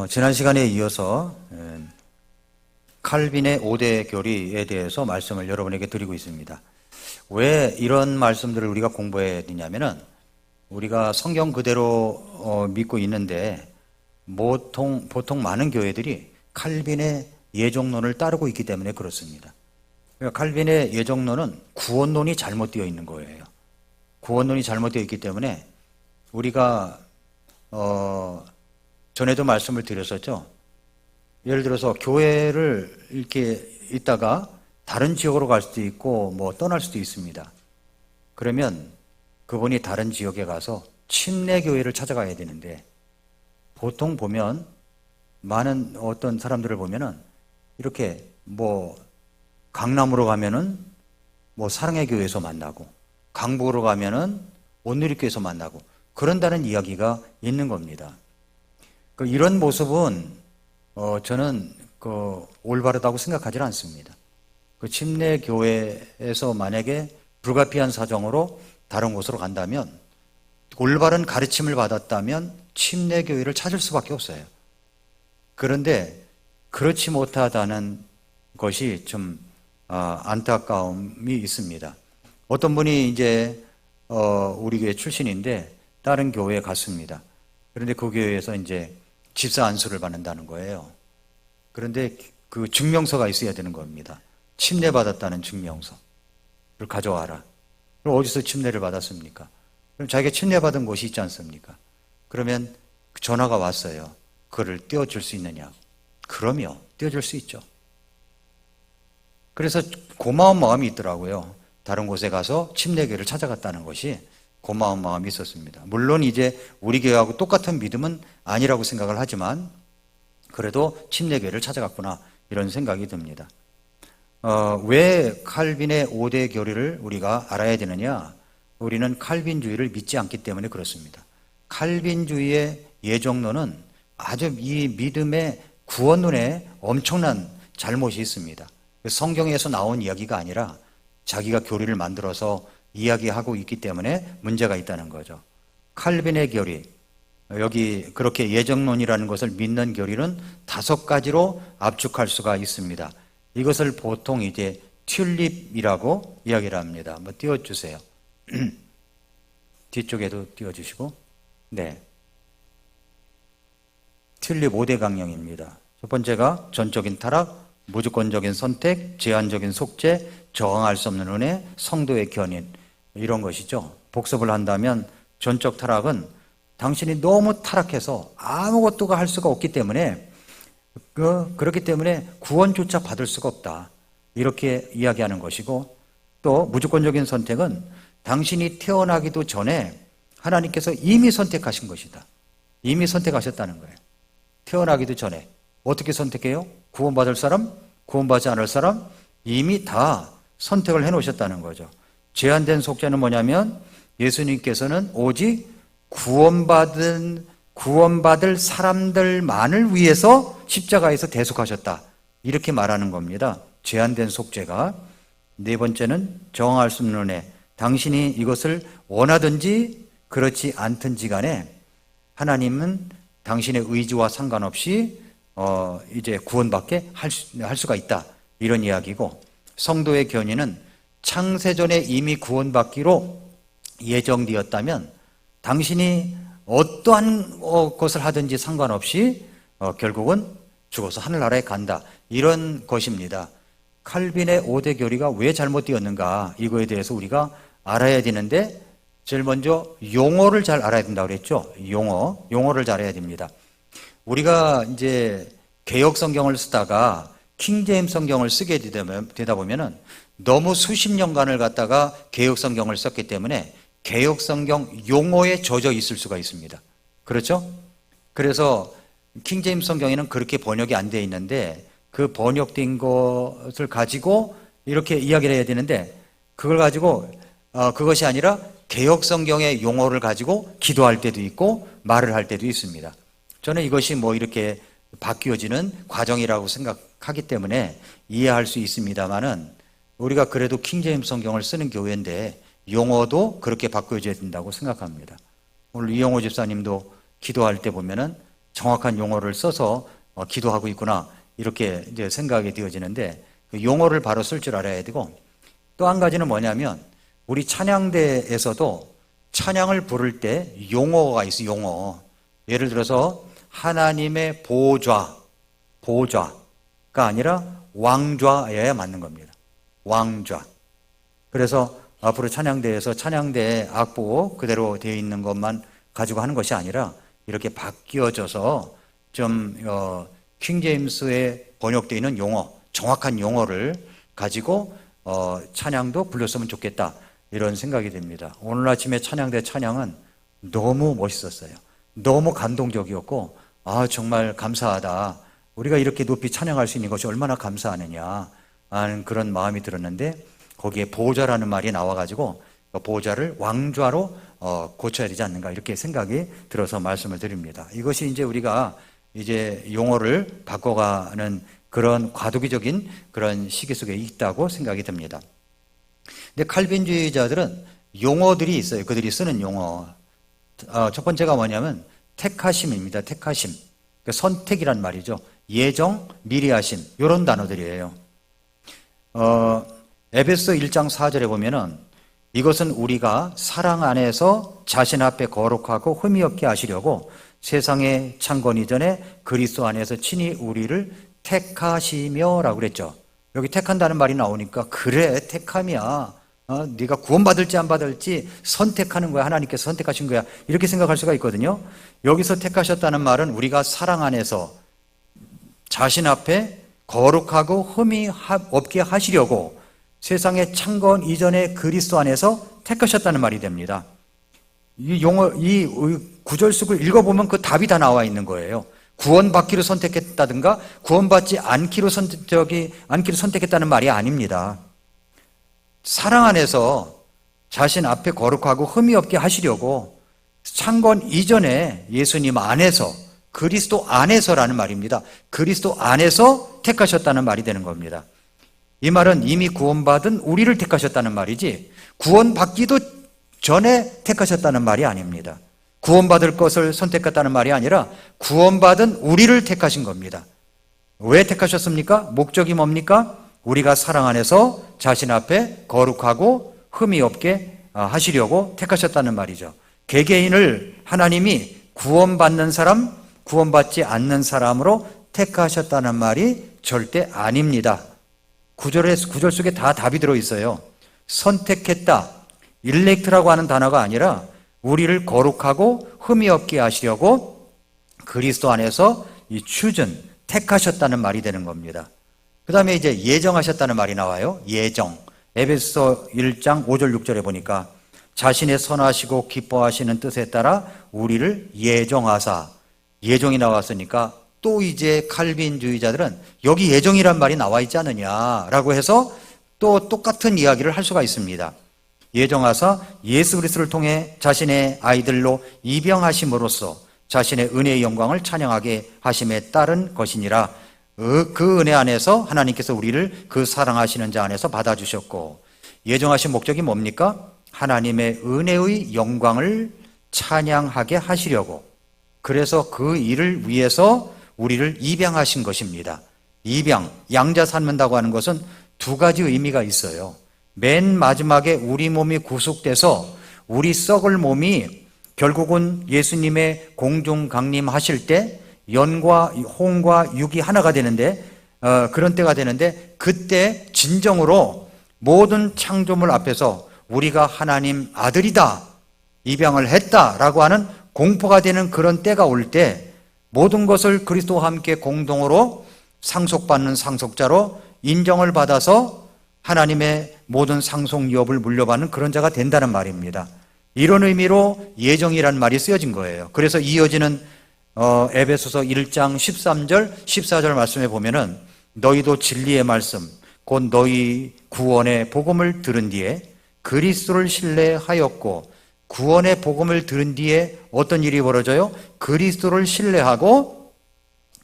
지난 시간에 이어서 칼빈의 5대 교리에 대해서 말씀을 여러분에게 드리고 있습니다. 왜 이런 말씀들을 우리가 공부해야 되냐면은 우리가 성경 그대로 믿고 있는데 보통 많은 교회들이 칼빈의 예정론을 따르고 있기 때문에 그렇습니다. 그러니까 칼빈의 예정론은 구원론이 잘못되어 있는 거예요. 구원론이 잘못되어 있기 때문에 우리가 전에도 말씀을 드렸었죠. 예를 들어서 교회를 이렇게 있다가 다른 지역으로 갈 수도 있고 뭐 떠날 수도 있습니다. 그러면 그분이 다른 지역에 가서 침례 교회를 찾아가야 되는데 보통 보면 많은 어떤 사람들을 보면은 이렇게 뭐 강남으로 가면은 뭐 사랑의 교회에서 만나고 강북으로 가면은 온누리교회에서 만나고 그런다는 이야기가 있는 겁니다. 이런 모습은 저는 올바르다고 생각하지 않습니다. 침례 교회에서 만약에 불가피한 사정으로 다른 곳으로 간다면 올바른 가르침을 받았다면 침례 교회를 찾을 수밖에 없어요. 그런데 그렇지 못하다는 것이 좀 안타까움이 있습니다. 어떤 분이 이제 우리 교회 출신인데 다른 교회에 갔습니다. 그런데 그 교회에서 이제 집사 안수를 받는다는 거예요. 그런데 그 증명서가 있어야 되는 겁니다. 침례받았다는 증명서를 가져와라. 그럼 어디서 침례를 받았습니까? 그럼 자기가 침례받은 곳이 있지 않습니까? 그러면 전화가 왔어요. 그를 띄워줄 수 있느냐? 그럼요. 띄워줄 수 있죠. 그래서 고마운 마음이 있더라고요. 다른 곳에 가서 침례교회를 찾아갔다는 것이 고마운 마음이 있었습니다. 물론 이제 우리 교회하고 똑같은 믿음은 아니라고 생각을 하지만 그래도 침례교회를 찾아갔구나 이런 생각이 듭니다. 왜 칼빈의 5대 교리를 우리가 알아야 되느냐? 우리는 칼빈주의를 믿지 않기 때문에 그렇습니다. 칼빈주의의 예정론은 아주 이 믿음의 구원론에 엄청난 잘못이 있습니다. 성경에서 나온 이야기가 아니라 자기가 교리를 만들어서 이야기하고 있기 때문에 문제가 있다는 거죠. 칼빈의 교리, 여기 그렇게 예정론이라는 것을 믿는 교리는 5가지로 압축할 수가 있습니다. 이것을 보통 이제 튤립이라고 이야기를 합니다. 한번 띄워주세요. 뒤쪽에도 띄워주시고. 네. 튤립 5대 강령입니다. 첫 번째가 전적인 타락, 무조건적인 선택, 제한적인 속죄, 저항할 수 없는 은혜, 성도의 견인, 이런 것이죠. 복습을 한다면 전적 타락은 당신이 너무 타락해서 아무것도 할 수가 없기 때문에 그렇기 때문에 구원조차 받을 수가 없다. 이렇게 이야기하는 것이고, 또 무조건적인 선택은 당신이 태어나기도 전에 하나님께서 이미 선택하신 것이다. 이미 선택하셨다는 거예요. 태어나기도 전에 어떻게 선택해요? 구원받을 사람, 구원받지 않을 사람 이미 다 선택을 해놓으셨다는 거죠. 제한된 속죄는 뭐냐면 예수님께서는 오직 구원받을 사람들만을 위해서 십자가에서 대속하셨다. 이렇게 말하는 겁니다. 제한된 속죄가. 네 번째는 정할 수 없는 은혜. 당신이 이것을 원하든지 그렇지 않든지 간에 하나님은 당신의 의지와 상관없이 이제 구원받게 할 수가 있다. 이런 이야기고, 성도의 견인은 창세전에 이미 구원받기로 예정되었다면 당신이 어떠한 것을 하든지 상관없이 결국은 죽어서 하늘나라에 간다. 이런 것입니다. 칼빈의 5대 교리가 왜 잘못되었는가, 이거에 대해서 우리가 알아야 되는데, 제일 먼저 용어를 잘 알아야 된다고 그랬죠. 용어를 잘 알아야 됩니다. 우리가 이제 개역 성경을 쓰다가 킹제임스 성경을 쓰게 되다 보면은 너무 수십 년간을 갖다가 개역 성경을 썼기 때문에 개역 성경 용어에 젖어 있을 수가 있습니다. 그렇죠? 그래서 킹제임스 성경에는 그렇게 번역이 안 되어 있는데 그 번역된 것을 가지고 이렇게 이야기를 해야 되는데 그걸 가지고 그것이 아니라 개역 성경의 용어를 가지고 기도할 때도 있고 말을 할 때도 있습니다. 저는 이것이 뭐 이렇게 바뀌어지는 과정이라고 생각하기 때문에 이해할 수 있습니다만은 우리가 그래도 킹제임스 성경을 쓰는 교회인데 용어도 그렇게 바뀌어져야 된다고 생각합니다. 오늘 이영호 집사님도 기도할 때 보면은 정확한 용어를 써서 기도하고 있구나 이렇게 이제 생각이 되어지는데 그 용어를 바로 쓸 줄 알아야 되고 또 한 가지는 뭐냐면 우리 찬양대에서도 찬양을 부를 때 용어가 있어요. 용어. 예를 들어서 하나님의 보좌가 아니라 왕좌여야 맞는 겁니다. 왕좌. 그래서 앞으로 찬양대에서 찬양대의 악보 그대로 되어 있는 것만 가지고 하는 것이 아니라 이렇게 바뀌어져서 좀 킹제임스에 번역되어 있는 용어, 정확한 용어를 가지고 찬양도 불렀으면 좋겠다 이런 생각이 듭니다. 오늘 아침에 찬양대 찬양은 너무 멋있었어요. 너무 감동적이었고 정말 감사하다. 우리가 이렇게 높이 찬양할 수 있는 것이 얼마나 감사하느냐 하는 그런 마음이 들었는데 거기에 보좌라는 말이 나와가지고 보좌를 왕좌로 고쳐야 되지 않는가 이렇게 생각이 들어서 말씀을 드립니다. 이것이 이제 우리가 이제 용어를 바꿔가는 그런 과도기적인 그런 시기 속에 있다고 생각이 듭니다. 근데 칼빈주의자들은 용어들이 있어요. 그들이 쓰는 용어. 첫 번째가 뭐냐면 택하심입니다. 택하심. 그러니까 선택이란 말이죠. 예정, 미리 하심 이런 단어들이에요. 에베소 1장 4절에 보면은 이것은 우리가 사랑 안에서 자신 앞에 거룩하고 흠이 없게 하시려고 세상의 창건 이전에 그리스도 안에서 친히 우리를 택하시며 라고 그랬죠. 여기 택한다는 말이 나오니까 그래 택함이야. 네가 구원받을지 안 받을지 선택하는 거야. 하나님께서 선택하신 거야. 이렇게 생각할 수가 있거든요. 여기서 택하셨다는 말은 우리가 사랑 안에서 자신 앞에 거룩하고 흠이 없게 하시려고 세상의 창건 이전에 그리스도 안에서 택하셨다는 말이 됩니다. 이 구절 속을 읽어보면 그 답이 다 나와 있는 거예요. 구원받기로 선택했다든가 구원받지 않기로 선택했다는 말이 아닙니다. 사랑 안에서 자신 앞에 거룩하고 흠이 없게 하시려고 창건 이전에 예수님 안에서 그리스도 안에서라는 말입니다. 그리스도 안에서 택하셨다는 말이 되는 겁니다. 이 말은 이미 구원받은 우리를 택하셨다는 말이지 구원받기도 전에 택하셨다는 말이 아닙니다. 구원받을 것을 선택했다는 말이 아니라 구원받은 우리를 택하신 겁니다. 왜 택하셨습니까? 목적이 뭡니까? 우리가 사랑 안에서 자신 앞에 거룩하고 흠이 없게 하시려고 택하셨다는 말이죠. 개개인을 하나님이 구원받는 사람, 구원받지 않는 사람으로 택하셨다는 말이 절대 아닙니다. 구절 속에 다 답이 들어있어요. 선택했다, 일렉트라고 하는 단어가 아니라 우리를 거룩하고 흠이 없게 하시려고 그리스도 안에서 이 chosen, 택하셨다는 말이 되는 겁니다. 그 다음에 이제 예정하셨다는 말이 나와요. 예정. 에베소 1장 5절 6절에 보니까 자신의 선하시고 기뻐하시는 뜻에 따라 우리를 예정하사, 예정이 나왔으니까 또 이제 칼빈주의자들은 여기 예정이란 말이 나와 있지 않느냐라고 해서 또 똑같은 이야기를 할 수가 있습니다. 예정하사 예수 그리스도를 통해 자신의 아이들로 입양하심으로써 자신의 은혜의 영광을 찬양하게 하심에 따른 것이니라. 그 은혜 안에서 하나님께서 우리를 그 사랑하시는 자 안에서 받아주셨고, 예정하신 목적이 뭡니까? 하나님의 은혜의 영광을 찬양하게 하시려고, 그래서 그 일을 위해서 우리를 입양하신 것입니다. 입양, 양자 삼는다고 하는 것은 두 가지 의미가 있어요. 맨 마지막에 우리 몸이 구속돼서 우리 썩을 몸이 결국은 예수님의 공중 강림하실 때 연과 홍과 육이 하나가 되는데, 그런 때가 되는데, 그때 진정으로 모든 창조물 앞에서 우리가 하나님 아들이다, 입양을 했다라고 하는 공포가 되는 그런 때가 올 때 모든 것을 그리스도와 함께 공동으로 상속받는 상속자로 인정을 받아서 하나님의 모든 상속유업을 물려받는 그런 자가 된다는 말입니다. 이런 의미로 예정이라는 말이 쓰여진 거예요. 그래서 이어지는 에베소서 1장 13절 14절 말씀에 보면은 너희도 진리의 말씀 곧 너희 구원의 복음을 들은 뒤에 그리스도를 신뢰하였고, 구원의 복음을 들은 뒤에 어떤 일이 벌어져요? 그리스도를 신뢰하고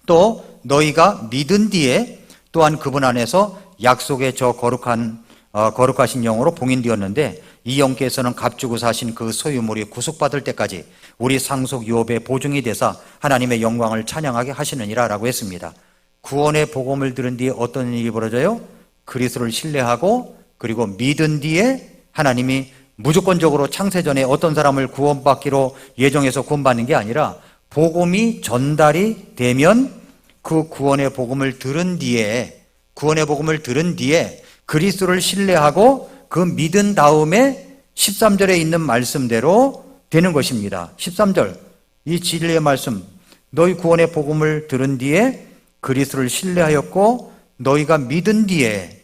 또 너희가 믿은 뒤에 또한 그분 안에서 약속의 저 거룩하신 영으로 봉인되었는데, 이 영께서는 값주고 사신 그 소유물이 구속받을 때까지 우리 상속 유업의 보증이 되사 하나님의 영광을 찬양하게 하시느니라 라고 했습니다. 구원의 복음을 들은 뒤에 어떤 일이 벌어져요? 그리스도를 신뢰하고 그리고 믿은 뒤에 하나님이 무조건적으로 창세전에 어떤 사람을 구원받기로 예정해서 구원받는 게 아니라 복음이 전달이 되면 그 구원의 복음을 들은 뒤에 그리스도를 신뢰하고 그 믿은 다음에 13절에 있는 말씀대로 되는 것입니다. 13절 이 진리의 말씀, 너희 구원의 복음을 들은 뒤에 그리스도를 신뢰하였고 너희가 믿은 뒤에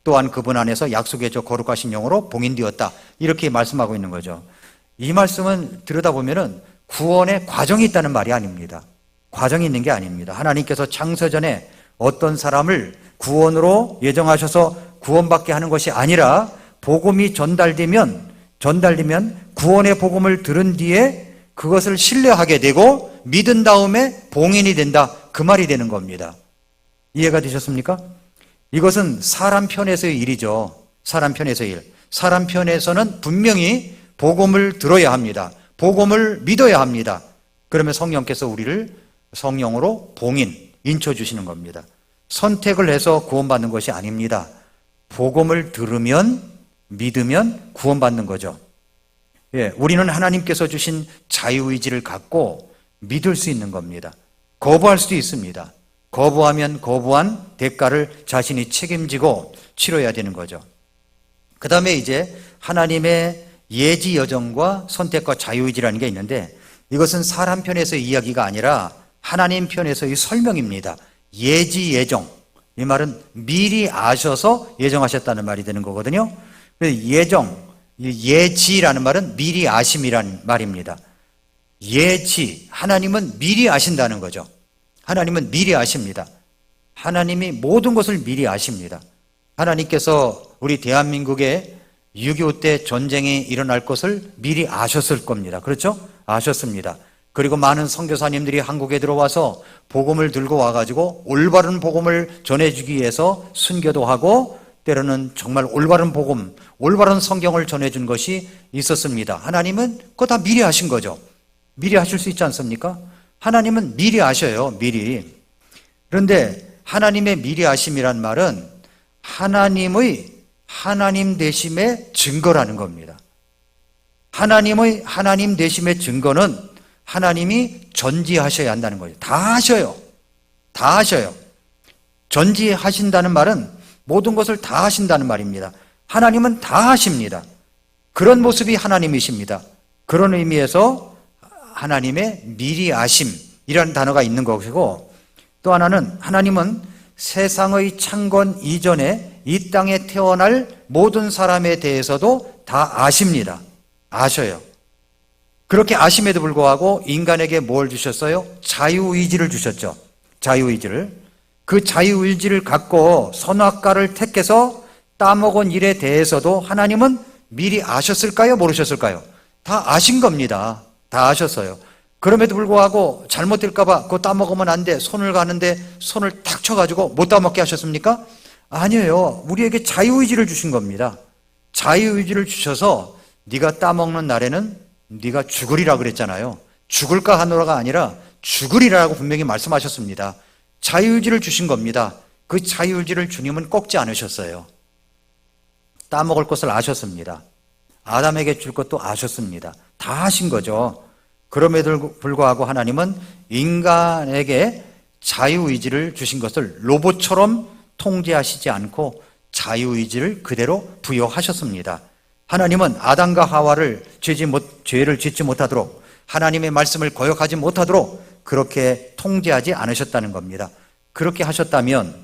또한 그분 안에서 약속의 저 거룩하신 영으로 봉인되었다, 이렇게 말씀하고 있는 거죠. 이 말씀은 들여다보면 구원의 과정이 있다는 말이 아닙니다. 과정이 있는 게 아닙니다. 하나님께서 창세전에 어떤 사람을 구원으로 예정하셔서 구원받게 하는 것이 아니라 복음이 전달되면 구원의 복음을 들은 뒤에 그것을 신뢰하게 되고 믿은 다음에 봉인이 된다, 그 말이 되는 겁니다. 이해가 되셨습니까? 이것은 사람 편에서의 일이죠. 사람 편에서의 일. 사람 편에서는 분명히 복음을 들어야 합니다. 복음을 믿어야 합니다. 그러면 성령께서 우리를 성령으로 봉인, 인쳐주시는 겁니다. 선택을 해서 구원받는 것이 아닙니다. 복음을 들으면, 믿으면 구원받는 거죠. 예, 우리는 하나님께서 주신 자유의지를 갖고 믿을 수 있는 겁니다. 거부할 수도 있습니다. 거부하면 거부한 대가를 자신이 책임지고 치러야 되는 거죠. 그 다음에 이제 하나님의 예지 여정과 선택과 자유의지라는 게 있는데, 이것은 사람 편에서의 이야기가 아니라 하나님 편에서의 설명입니다. 예지 예정, 이 말은 미리 아셔서 예정하셨다는 말이 되는 거거든요. 예정, 예지라는 말은 미리 아심이라는 말입니다. 예지, 하나님은 미리 아신다는 거죠. 하나님은 미리 아십니다. 하나님이 모든 것을 미리 아십니다. 하나님께서 우리 대한민국에 6.25 때 전쟁이 일어날 것을 미리 아셨을 겁니다. 그렇죠? 아셨습니다. 그리고 많은 선교사님들이 한국에 들어와서 복음을 들고 와가지고 올바른 복음을 전해주기 위해서 순교도 하고 때로는 정말 올바른 복음, 올바른 성경을 전해준 것이 있었습니다. 하나님은 그거 다 미리 하신 거죠. 미리 하실 수 있지 않습니까? 하나님은 미리 아셔요. 미리. 그런데 하나님의 미리 아심이란 말은 하나님의 하나님 되심의 증거라는 겁니다. 하나님의 하나님 되심의 증거는 하나님이 전지하셔야 한다는 거예요. 다 하셔요. 다 하셔요. 전지하신다는 말은 모든 것을 다 하신다는 말입니다. 하나님은 다 하십니다. 그런 모습이 하나님이십니다. 그런 의미에서 하나님의 미리 아심이라는 단어가 있는 것이고, 또 하나는 하나님은 세상의 창건 이전에 이 땅에 태어날 모든 사람에 대해서도 다 아십니다. 아셔요. 그렇게 아심에도 불구하고 인간에게 뭘 주셨어요? 자유의지를 주셨죠. 자유의지를. 그 자유의지를 갖고 선악과를 택해서 따먹은 일에 대해서도 하나님은 미리 아셨을까요? 모르셨을까요? 다 아신 겁니다. 다 아셨어요. 그럼에도 불구하고 잘못될까봐 그거 따먹으면 안 돼, 손을 가는데 손을 탁 쳐가지고 못 따먹게 하셨습니까? 아니에요. 우리에게 자유의지를 주신 겁니다. 자유의지를 주셔서 네가 따먹는 날에는 네가 죽으리라 그랬잖아요. 죽을까 하노라가 아니라 죽으리라고 분명히 말씀하셨습니다. 자유의지를 주신 겁니다. 그 자유의지를 주님은 꺾지 않으셨어요. 따먹을 것을 아셨습니다. 아담에게 줄 것도 아셨습니다. 다 하신 거죠. 그럼에도 불구하고 하나님은 인간에게 자유의지를 주신 것을 로봇처럼 통제하시지 않고 자유의지를 그대로 부여하셨습니다. 하나님은 아담과 하와를 죄를 짓지 못하도록, 하나님의 말씀을 거역하지 못하도록 그렇게 통제하지 않으셨다는 겁니다. 그렇게 하셨다면,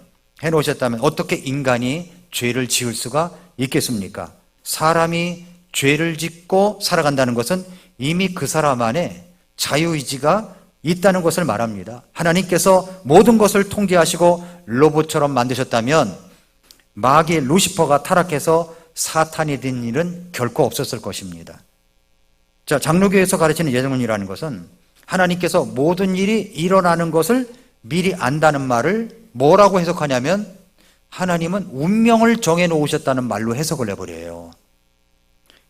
해놓으셨다면 어떻게 인간이 죄를 지을 수가 있겠습니까? 사람이 죄를 짓고 살아간다는 것은 이미 그 사람 안에 자유의지가 있다는 것을 말합니다. 하나님께서 모든 것을 통제하시고 로봇처럼 만드셨다면 마귀 루시퍼가 타락해서 사탄이 된 일은 결코 없었을 것입니다. 자, 장로교에서 가르치는 예정론이라는 것은 하나님께서 모든 일이 일어나는 것을 미리 안다는 말을 뭐라고 해석하냐면 하나님은 운명을 정해놓으셨다는 말로 해석을 해버려요.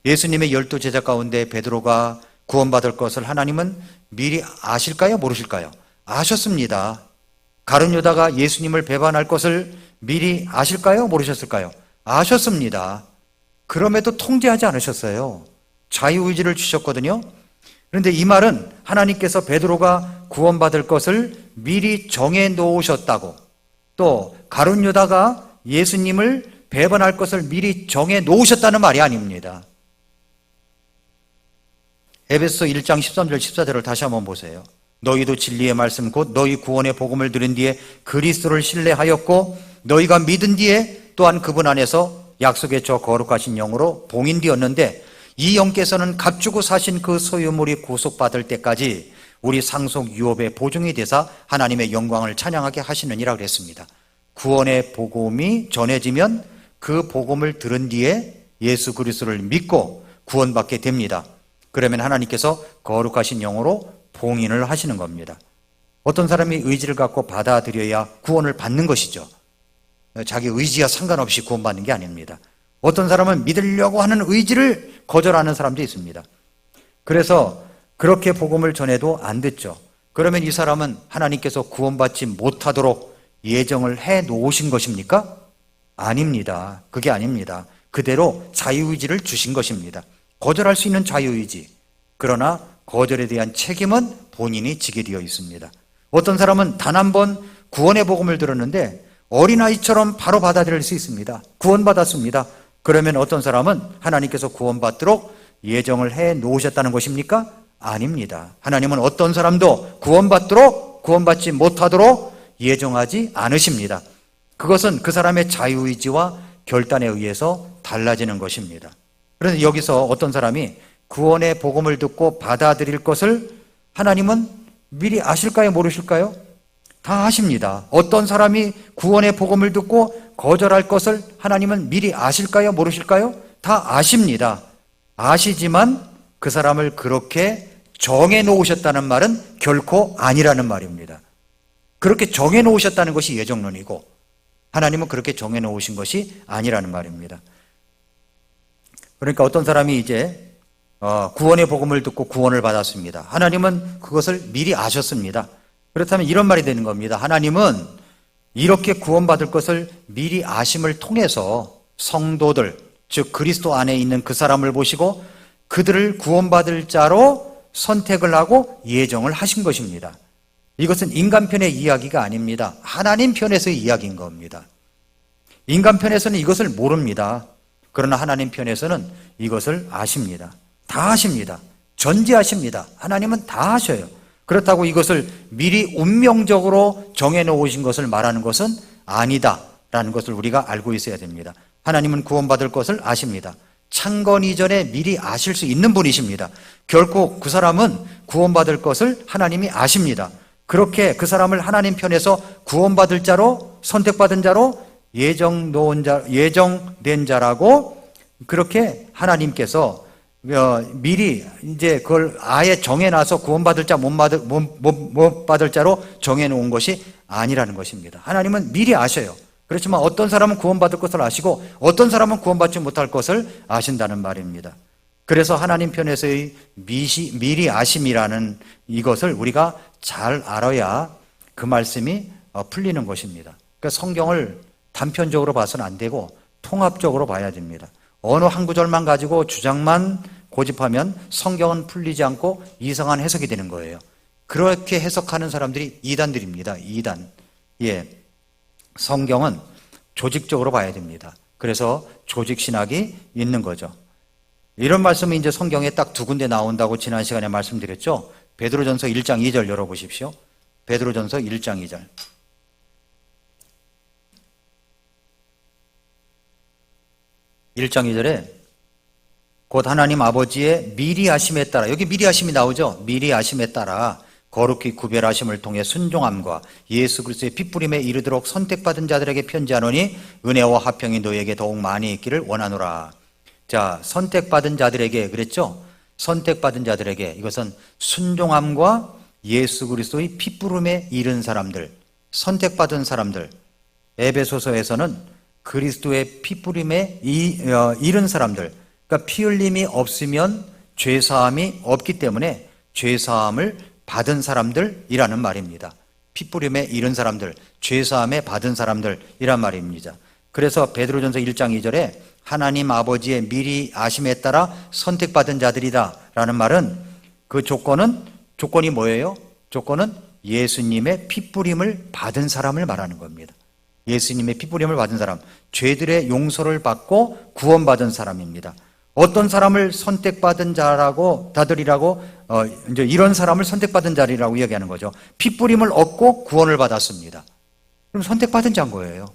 예수님의 12제자 가운데 베드로가 구원받을 것을 하나님은 미리 아실까요? 모르실까요? 아셨습니다. 가룟 유다가 예수님을 배반할 것을 미리 아실까요? 모르셨을까요? 아셨습니다. 그럼에도 통제하지 않으셨어요. 자유의지를 주셨거든요. 그런데 이 말은 하나님께서 베드로가 구원받을 것을 미리 정해 놓으셨다고, 또 가룟 유다가 예수님을 배반할 것을 미리 정해 놓으셨다는 말이 아닙니다. 에베소 1장 13절 14절을 다시 한번 보세요. 너희도 진리의 말씀 곧 너희 구원의 복음을 들은 뒤에 그리스도를 신뢰하였고 너희가 믿은 뒤에 또한 그분 안에서 약속의 저 거룩하신 영으로 봉인되었는데 이 영께서는 값주고 사신 그 소유물이 구속받을 때까지 우리 상속 유업의 보증이 되사 하나님의 영광을 찬양하게 하시느니라 그랬습니다. 구원의 복음이 전해지면 그 복음을 들은 뒤에 예수 그리스도를 믿고 구원받게 됩니다. 그러면 하나님께서 거룩하신 영으로 봉인을 하시는 겁니다. 어떤 사람이 의지를 갖고 받아들여야 구원을 받는 것이죠. 자기 의지와 상관없이 구원받는 게 아닙니다. 어떤 사람은 믿으려고 하는 의지를 거절하는 사람도 있습니다. 그래서 그렇게 복음을 전해도 안 듣죠. 그러면 이 사람은 하나님께서 구원받지 못하도록 예정을 해 놓으신 것입니까? 아닙니다. 그게 아닙니다. 그대로 자유의지를 주신 것입니다. 거절할 수 있는 자유의지. 그러나 거절에 대한 책임은 본인이 지게 되어 있습니다. 어떤 사람은 단 한 번 구원의 복음을 들었는데 어린아이처럼 바로 받아들일 수 있습니다. 구원받았습니다. 그러면 어떤 사람은 하나님께서 구원받도록 예정을 해 놓으셨다는 것입니까? 아닙니다. 하나님은 어떤 사람도 구원받지 못하도록 예정하지 않으십니다. 그것은 그 사람의 자유의지와 결단에 의해서 달라지는 것입니다. 그런데 여기서 어떤 사람이 구원의 복음을 듣고 받아들일 것을 하나님은 미리 아실까요? 모르실까요? 다 아십니다. 어떤 사람이 구원의 복음을 듣고 거절할 것을 하나님은 미리 아실까요? 모르실까요? 다 아십니다. 아시지만 그 사람을 그렇게 정해 놓으셨다는 말은 결코 아니라는 말입니다. 그렇게 정해 놓으셨다는 것이 예정론이고 하나님은 그렇게 정해 놓으신 것이 아니라는 말입니다. 그러니까 어떤 사람이 이제 구원의 복음을 듣고 구원을 받았습니다. 하나님은 그것을 미리 아셨습니다. 그렇다면 이런 말이 되는 겁니다. 하나님은 이렇게 구원받을 것을 미리 아심을 통해서 성도들, 즉 그리스도 안에 있는 그 사람을 보시고 그들을 구원받을 자로 선택을 하고 예정을 하신 것입니다. 이것은 인간 편의 이야기가 아닙니다. 하나님 편에서의 이야기인 겁니다. 인간 편에서는 이것을 모릅니다. 그러나 하나님 편에서는 이것을 아십니다. 다 아십니다. 전지하십니다. 하나님은 다 아셔요. 그렇다고 이것을 미리 운명적으로 정해놓으신 것을 말하는 것은 아니다라는 것을 우리가 알고 있어야 됩니다. 하나님은 구원받을 것을 아십니다. 창건 이전에 미리 아실 수 있는 분이십니다. 결코 그 사람은 구원받을 것을 하나님이 아십니다. 그렇게 그 사람을 하나님 편에서 구원받을 자로, 선택받은 자로 예정된 자라고 그렇게 하나님께서 미리 이제 그걸 아예 정해놔서 구원받을 자, 못 받을 자로 정해놓은 것이 아니라는 것입니다. 하나님은 미리 아셔요. 그렇지만 어떤 사람은 구원받을 것을 아시고 어떤 사람은 구원받지 못할 것을 아신다는 말입니다. 그래서 하나님 편에서의 미리 아심이라는 이것을 우리가 잘 알아야 그 말씀이 풀리는 것입니다. 그러니까 성경을 단편적으로 봐서는 안 되고 통합적으로 봐야 됩니다. 어느 한 구절만 가지고 주장만 고집하면 성경은 풀리지 않고 이상한 해석이 되는 거예요. 그렇게 해석하는 사람들이 이단들입니다. 이단. 예. 성경은 조직적으로 봐야 됩니다. 그래서 조직신학이 있는 거죠. 이런 말씀이 이제 성경에 딱 두 군데 나온다고 지난 시간에 말씀드렸죠. 베드로전서 1장 2절 열어보십시오. 베드로전서 1장 2절. 1장 2절에 곧 하나님 아버지의 미리 하심에 따라, 여기 미리 하심이 나오죠. 미리 하심에 따라 거룩히 구별하심을 통해 순종함과 예수 그리스도의 핏부림에 이르도록 선택받은 자들에게 편지하노니 은혜와 화평이 너희에게 더욱 많이 있기를 원하노라. 자, 선택받은 자들에게 그랬죠. 선택받은 자들에게, 이것은 순종함과 예수 그리스도의 핏부림에 이른 사람들, 선택받은 사람들. 에베소서에서는 그리스도의 핏부림에 이른 사람들, 그러니까 피 흘림이 없으면 죄사함이 없기 때문에 죄사함을 받은 사람들이라는 말입니다. 피 뿌림에 이른 사람들, 죄사함에 받은 사람들이란 말입니다. 그래서 베드로전서 1장 2절에 하나님 아버지의 미리 아심에 따라 선택받은 자들이다 라는 말은 그 조건이 뭐예요? 조건은 예수님의 피 뿌림을 받은 사람을 말하는 겁니다. 예수님의 피 뿌림을 받은 사람, 죄들의 용서를 받고 구원받은 사람입니다. 어떤 사람을 선택받은 자들이라고 이제 이런 사람을 선택받은 자리라고 이야기하는 거죠. 피 뿌림을 얻고 구원을 받았습니다. 그럼 선택받은 자인 거예요.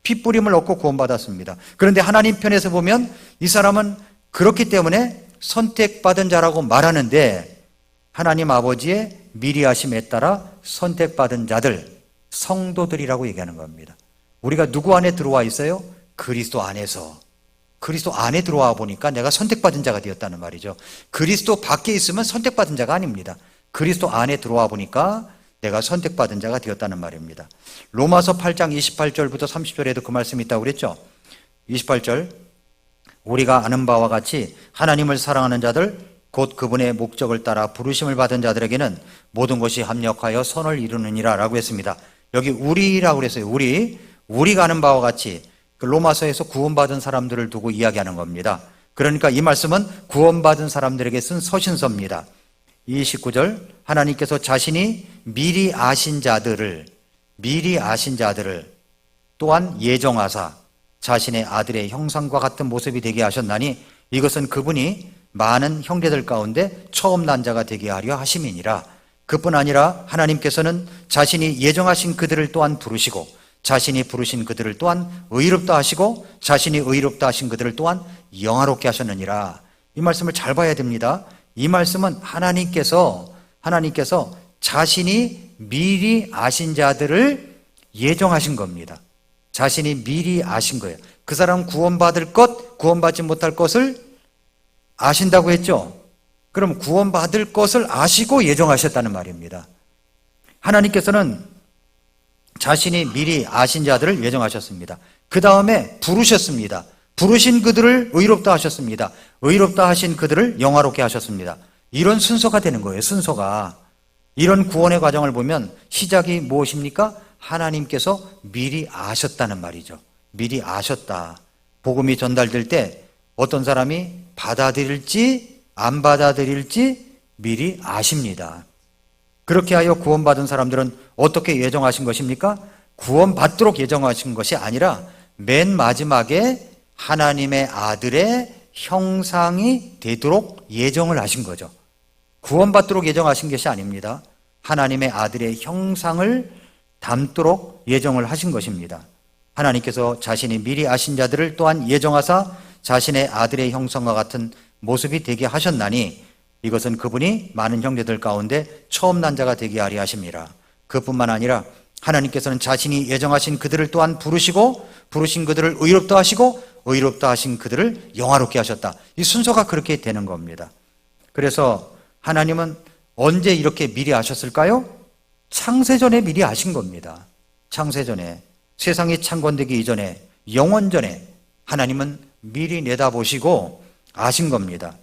피 뿌림을 얻고 구원받았습니다. 그런데 하나님 편에서 보면 이 사람은 그렇기 때문에 선택받은 자라고 말하는데 하나님 아버지의 미리 하심에 따라 선택받은 자들, 성도들이라고 얘기하는 겁니다. 우리가 누구 안에 들어와 있어요? 그리스도 안에서. 그리스도 안에 들어와 보니까 내가 선택받은 자가 되었다는 말이죠. 그리스도 밖에 있으면 선택받은 자가 아닙니다. 그리스도 안에 들어와 보니까 내가 선택받은 자가 되었다는 말입니다. 로마서 8장 28절부터 30절에도 그 말씀이 있다고 그랬죠. 28절, 우리가 아는 바와 같이 하나님을 사랑하는 자들 곧 그분의 목적을 따라 부르심을 받은 자들에게는 모든 것이 합력하여 선을 이루느니라 라고 했습니다. 여기 우리라고 그랬어요. 우리가 아는 바와 같이 그 로마서에서 구원받은 사람들을 두고 이야기하는 겁니다. 그러니까 이 말씀은 구원받은 사람들에게 쓴 서신서입니다. 29절, 하나님께서 자신이 미리 아신 자들을 또한 예정하사 자신의 아들의 형상과 같은 모습이 되게 하셨나니 이것은 그분이 많은 형제들 가운데 처음 난 자가 되게 하려 하심이니라. 그뿐 아니라 하나님께서는 자신이 예정하신 그들을 또한 부르시고 자신이 부르신 그들을 또한 의롭다 하시고 자신이 의롭다 하신 그들을 또한 영화롭게 하셨느니라. 이 말씀을 잘 봐야 됩니다. 이 말씀은 하나님께서 자신이 미리 아신 자들을 예정하신 겁니다. 자신이 미리 아신 거예요. 그 사람 구원받을 것, 구원받지 못할 것을 아신다고 했죠. 그럼 구원받을 것을 아시고 예정하셨다는 말입니다. 하나님께서는 자신이 미리 아신 자들을 예정하셨습니다. 그 다음에 부르셨습니다. 부르신 그들을 의롭다 하셨습니다. 의롭다 하신 그들을 영화롭게 하셨습니다. 이런 순서가 되는 거예요. 순서가. 이런 구원의 과정을 보면 시작이 무엇입니까? 하나님께서 미리 아셨다는 말이죠. 미리 아셨다. 복음이 전달될 때 어떤 사람이 받아들일지 안 받아들일지 미리 아십니다. 그렇게 하여 구원받은 사람들은 어떻게 예정하신 것입니까? 구원받도록 예정하신 것이 아니라 맨 마지막에 하나님의 아들의 형상이 되도록 예정을 하신 거죠. 구원받도록 예정하신 것이 아닙니다. 하나님의 아들의 형상을 담도록 예정을 하신 것입니다. 하나님께서 자신이 미리 아신 자들을 또한 예정하사 자신의 아들의 형상과 같은 모습이 되게 하셨나니 이것은 그분이 많은 형제들 가운데 처음 난 자가 되게 하려 하심이라. 그뿐만 아니라 하나님께서는 자신이 예정하신 그들을 또한 부르시고 부르신 그들을 의롭다 하시고 의롭다 하신 그들을 영화롭게 하셨다. 이 순서가 그렇게 되는 겁니다. 그래서 하나님은 언제 이렇게 미리 아셨을까요? 창세전에 미리 아신 겁니다. 창세전에, 세상이 창건되기 이전에, 영원전에 하나님은 미리 내다보시고 아신 겁니다.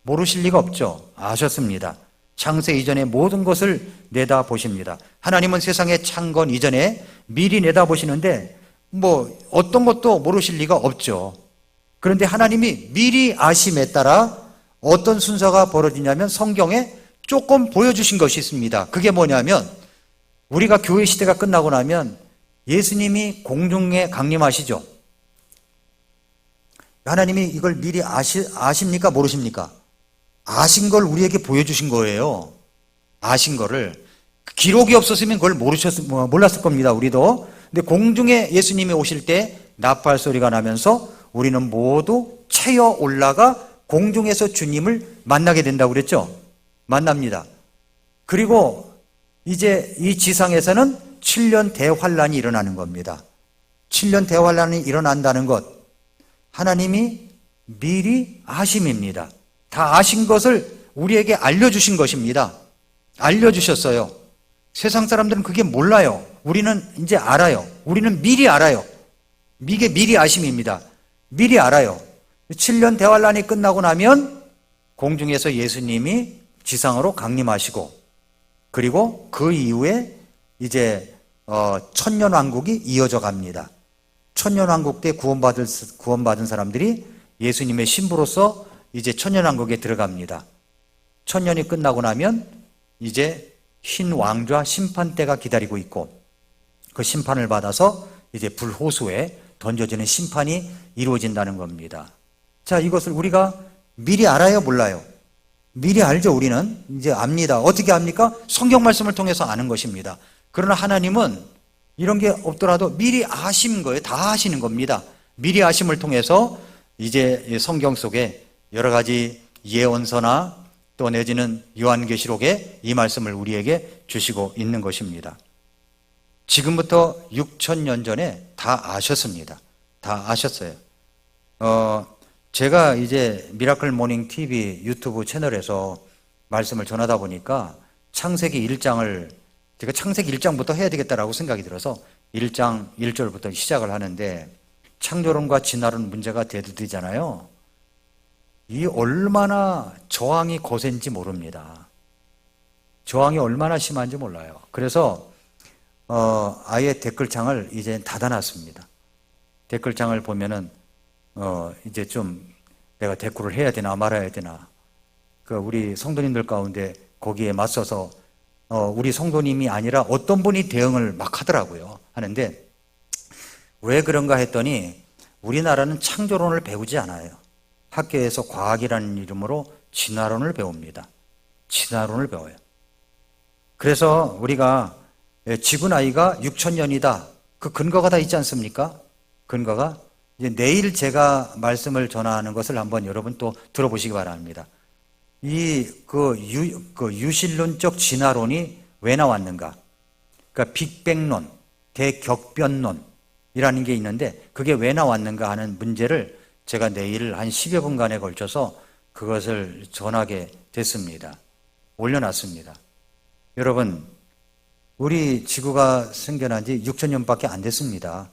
모르실 리가 없죠. 아셨습니다. 창세 이전의 모든 것을 내다보십니다. 하나님은 세상의 창건 이전에 미리 내다보시는데 어떤 것도 모르실 리가 없죠. 그런데 하나님이 미리 아심에 따라 어떤 순서가 벌어지냐면 성경에 조금 보여주신 것이 있습니다. 그게 뭐냐면 우리가 교회 시대가 끝나고 나면 예수님이 공중에 강림하시죠. 하나님이 이걸 미리 아십니까? 모르십니까? 아신 걸 우리에게 보여주신 거예요. 아신 거를. 기록이 없었으면 그걸 몰랐을 겁니다. 우리도. 근데 공중에 예수님이 오실 때 나팔 소리가 나면서 우리는 모두 채어 올라가 공중에서 주님을 만나게 된다고 그랬죠. 만납니다. 그리고 이제 이 지상에서는 7년 대환란이 일어나는 겁니다. 7년 대환란이 일어난다는 것, 하나님이 미리 아심입니다. 다 아신 것을 우리에게 알려주신 것입니다. 알려주셨어요. 세상 사람들은 그게 몰라요. 우리는 이제 알아요. 우리는 미리 알아요. 이게 미리 아심입니다. 미리 알아요. 7년 대환란이 끝나고 나면 공중에서 예수님이 지상으로 강림하시고, 그리고 그 이후에 이제 천년왕국이 이어져 갑니다. 천년왕국 때 구원받은 사람들이 예수님의 신부로서 이제 천년왕국에 들어갑니다. 천년이 끝나고 나면 이제 흰 왕좌 심판대가 기다리고 있고, 그 심판을 받아서 이제 불호수에 던져지는 심판이 이루어진다는 겁니다. 자, 이것을 우리가 미리 알아요, 몰라요? 미리 알죠. 우리는 이제 압니다. 어떻게 압니까? 성경 말씀을 통해서 아는 것입니다. 그러나 하나님은 이런 게 없더라도 미리 아신 거예요. 다 아시는 겁니다. 미리 아심을 통해서 이제 성경 속에 여러 가지 예언서나 또 내지는 요한계시록에 이 말씀을 우리에게 주시고 있는 것입니다. 지금부터 6,000년 전에 다 아셨습니다. 다 아셨어요. 제가 이제 미라클 모닝 TV 유튜브 채널에서 말씀을 전하다 보니까 창세기 1장을 제가 창세기 1장부터 해야 되겠다라고 생각이 들어서 1장 1절부터 시작을 하는데, 창조론과 진화론 문제가 대두되잖아요. 이 얼마나 저항이 거센지 모릅니다. 저항이 얼마나 심한지 몰라요. 그래서 아예 댓글창을 이제 닫아놨습니다. 댓글창을 보면은 이제 좀 내가 댓글을 해야 되나 말아야 되나, 우리 성도님들 가운데 거기에 맞서서 우리 성도님이 아니라 어떤 분이 대응을 막 하더라고요. 하는데 왜 그런가 했더니 우리나라는 창조론을 배우지 않아요. 학교에서 과학이라는 이름으로 진화론을 배웁니다. 진화론을 배워요. 그래서 우리가 지구 나이가 6,000년이다. 그 근거가 다 있지 않습니까? 근거가 이제 내일 제가 말씀을 전하는 것을 한번 여러분 또 들어보시기 바랍니다. 유실론적 진화론이 왜 나왔는가? 그러니까 빅뱅론, 대격변론이라는 게 있는데 그게 왜 나왔는가 하는 문제를 제가 내일 한 10여 분간에 걸쳐서 그것을 전하게 됐습니다. 올려놨습니다. 여러분, 우리 지구가 생겨난 지 6,000년밖에 안 됐습니다.